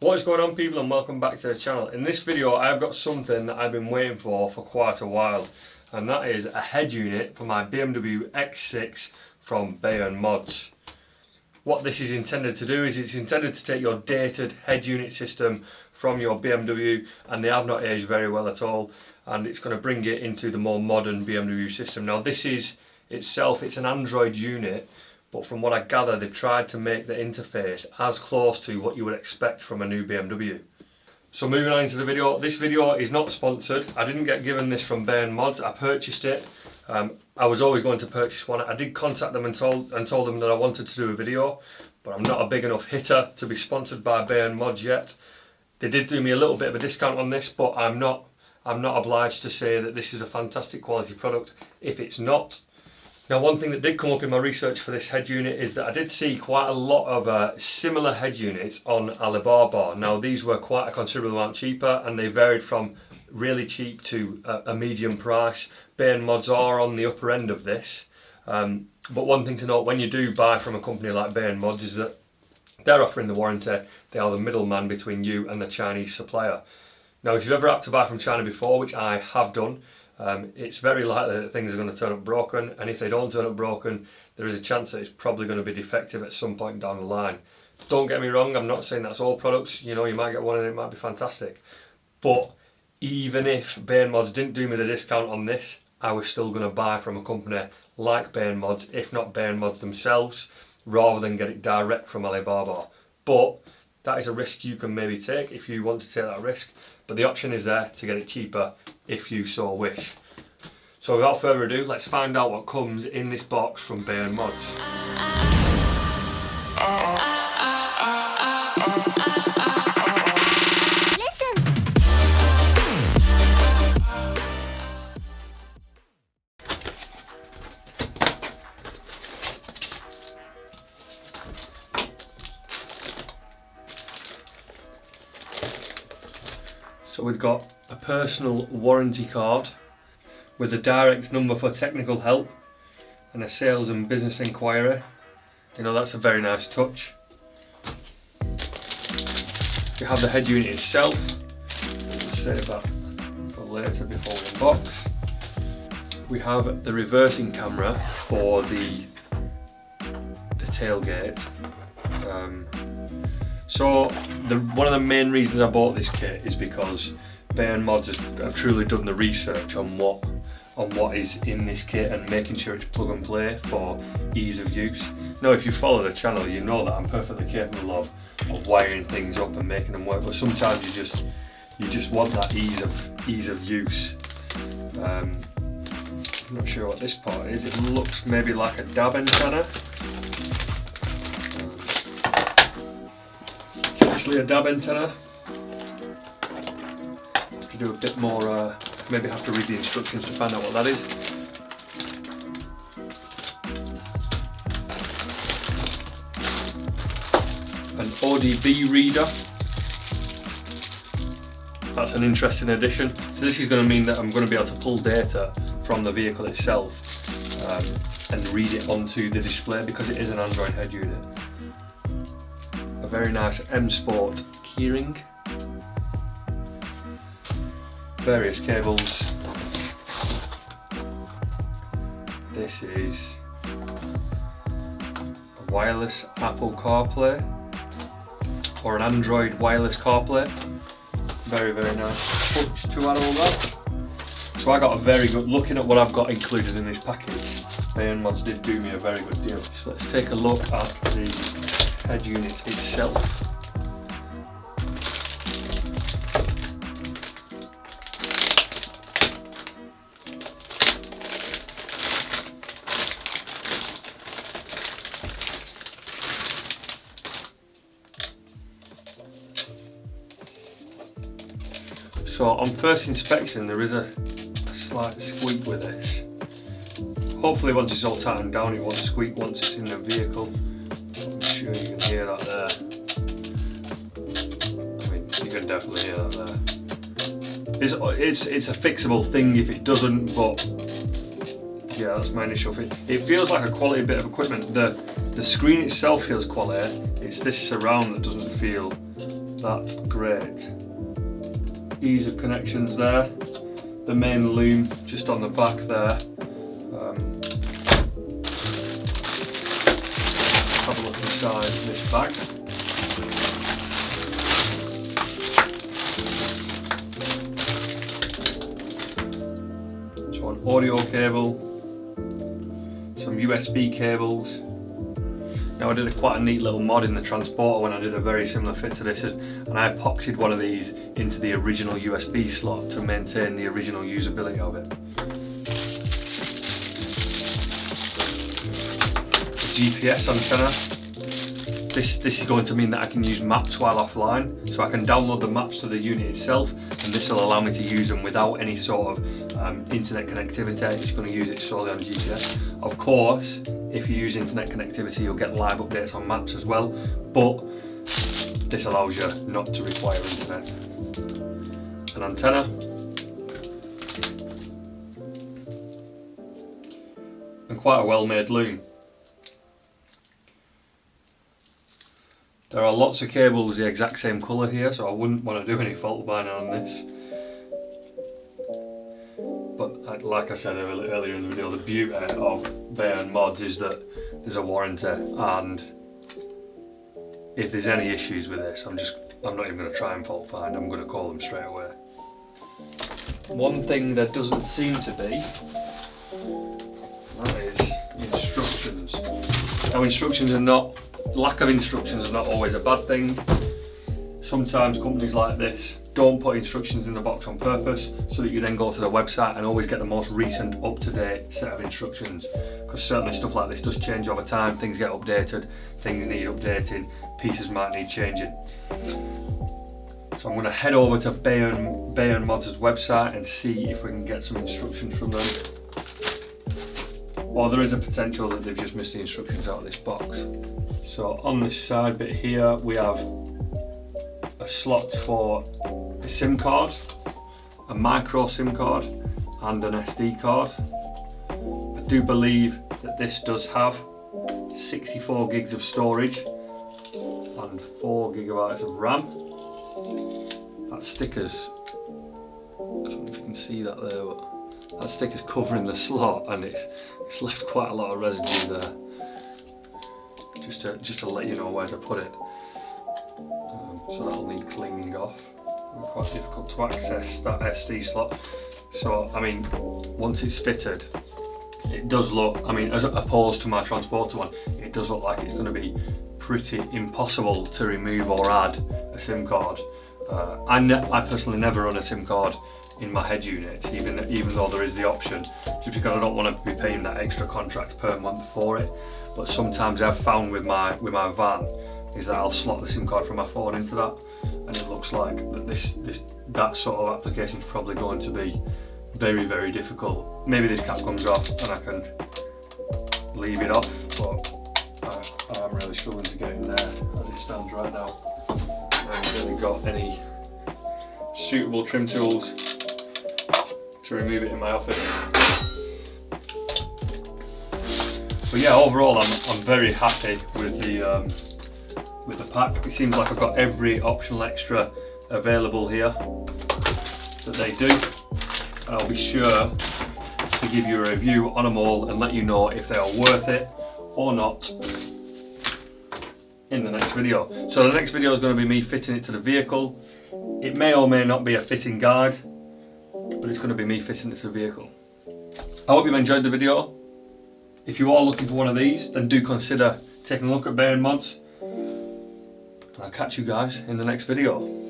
What is going on, people, and welcome back to the channel. In this video I've got something that I've been waiting for quite a while, and that is a head unit for my BMW X6 from Bayern Mods. What this is intended to do is it's intended to take your dated head unit system from your BMW, and they have not aged very well at all, and it's going to bring it into the more modern BMW system. Now this is itself, it's an Android unit, but from what I gather they've tried to make the interface as close to what you would expect from a new BMW. So moving on into the video, this video is not sponsored. I didn't get given this from Bayern Mods, I purchased it. I was always going to purchase one. I did contact them and told them that I wanted to do a video, but I'm not a big enough hitter to be sponsored by Bayern Mods yet. They did do me a little bit of a discount on this, but I'm not obliged to say that this is a fantastic quality product if it's not. Now, one thing that did come up in my research for this head unit is that I did see quite a lot of similar head units on Alibaba. Now these were quite a considerable amount cheaper, and they varied from really cheap to a medium price. Bayern Mods are on the upper end of this, but one thing to note when you do buy from a company like Bayern Mods is that they're offering the warranty. They are the middleman between you and the Chinese supplier. Now if you've ever had to buy from China before, which I have done, it's very likely that things are going to turn up broken, and if they don't turn up broken, there is a chance that it's probably going to be defective at some point down the line. Don't get me wrong, I'm not saying that's all products. You know, you might get one and it might be fantastic, but even if Bayern Mods didn't do me the discount on this, I was still going to buy from a company like Bayern Mods, if not Bayern Mods themselves, rather than get it direct from Alibaba. But that is a risk you can maybe take if you want to take that risk, but the option is there to get it cheaper if you so wish. So without further ado, let's find out what comes in this box from Bayern Mods. So we've got a personal warranty card with a direct number for technical help and a sales and business inquiry. You know, that's a very nice touch. We have the head unit itself. Let's save that for later before we unbox. We have the reversing camera for the tailgate. So one of the main reasons I bought this kit is because Bayern Mods have truly done the research on what is in this kit and making sure it's plug and play for ease of use. Now, if you follow the channel, you know that I'm perfectly capable of wiring things up and making them work, but sometimes you just want that ease of use. I'm not sure what this part is. It looks maybe like a dab antenna. It's actually a dab antenna. To do a bit more, maybe have to read the instructions to find out what that is. An ODB reader. That's an interesting addition. So this is going to mean that I'm going to be able to pull data from the vehicle itself and read it onto the display because it is an Android head unit. A very nice M Sport keyring. Various cables. This is a wireless Apple CarPlay or an Android wireless CarPlay. Very, very nice touch to add all that. So I got a very good, looking at what I've got included in this package, Bayern Mods did do me a very good deal. So let's take a look at the head unit itself. So on first inspection there is a slight squeak with this. Hopefully once it's all tightened down it won't squeak once it's in the vehicle. I'm sure you can hear that there. I mean, you can definitely hear that there. It's a fixable thing if it doesn't, but yeah, that's my initial thing. It feels like a quality bit of equipment. The screen itself feels quality. It's this surround that doesn't feel that great. Ease of connections there. The main loom just on the back there. Have a look inside this bag. So an audio cable, some USB cables. Now I did quite a neat little mod in the transporter when I did a very similar fit to this, and I epoxied one of these into the original USB slot to maintain the original usability of it. The GPS antenna. This is going to mean that I can use maps while offline, so I can download the maps to the unit itself, and this will allow me to use them without any sort of internet connectivity. It's going to use it solely on GPS. Of course, if you use internet connectivity, you'll get live updates on maps as well, but this allows you not to require internet. An antenna. And quite a well-made loom. There are lots of cables the exact same colour here, so I wouldn't want to do any fault binding on this. But like I said earlier in the video, the beauty of Bayern Mods is that there's a warranty, and if there's any issues with this, I'm not even going to try and fault find, I'm going to call them straight away. One thing there doesn't seem to be, that is instructions. Now lack of instructions are not always a bad thing. Sometimes companies like this don't put instructions in the box on purpose, so that you then go to the website and always get the most recent, up-to-date set of instructions, because certainly stuff like this does change over time. Things get updated, things need updating, pieces might need changing. So I'm going to head over to Bayern Mods' website and see if we can get some instructions from them. Or there is a potential that they've just missed the instructions out of this box. So on this side bit here we have a slot for a SIM card, a micro SIM card and an SD card. I do believe that this does have 64 gigs of storage and 4 gigabytes of RAM. That sticker's, I don't know if you can see that there, but that sticker's covering the slot and it's left quite a lot of residue there. Just to let you know where to put it. So that'll need cleaning off. It's quite difficult to access that SD slot. So I mean, once it's fitted, it does look, I mean, as opposed to my transporter one, it does look like it's going to be pretty impossible to remove or add a SIM card. I personally never run a SIM card in my head units, even though there is the option, just because I don't want to be paying that extra contract per month for it. But sometimes I've found with my van is that I'll slot the SIM card from my phone into that, and it looks like that that sort of application is probably going to be very, very difficult. Maybe this cap comes off and I can leave it off, but I'm really struggling to get in there as it stands right now. I haven't really got any suitable trim tools to remove it in my office. But yeah, overall I'm very happy with the pack. It seems like I've got every optional extra available here that they do. And I'll be sure to give you a review on them all and let you know if they are worth it or not in the next video. So the next video is going to be me fitting it to the vehicle. It may or may not be a fitting guide, but it's going to be me fitting it to the vehicle. I hope you've enjoyed the video. If you are looking for one of these, then do consider taking a look at Bayern Mods. I'll catch you guys in the next video.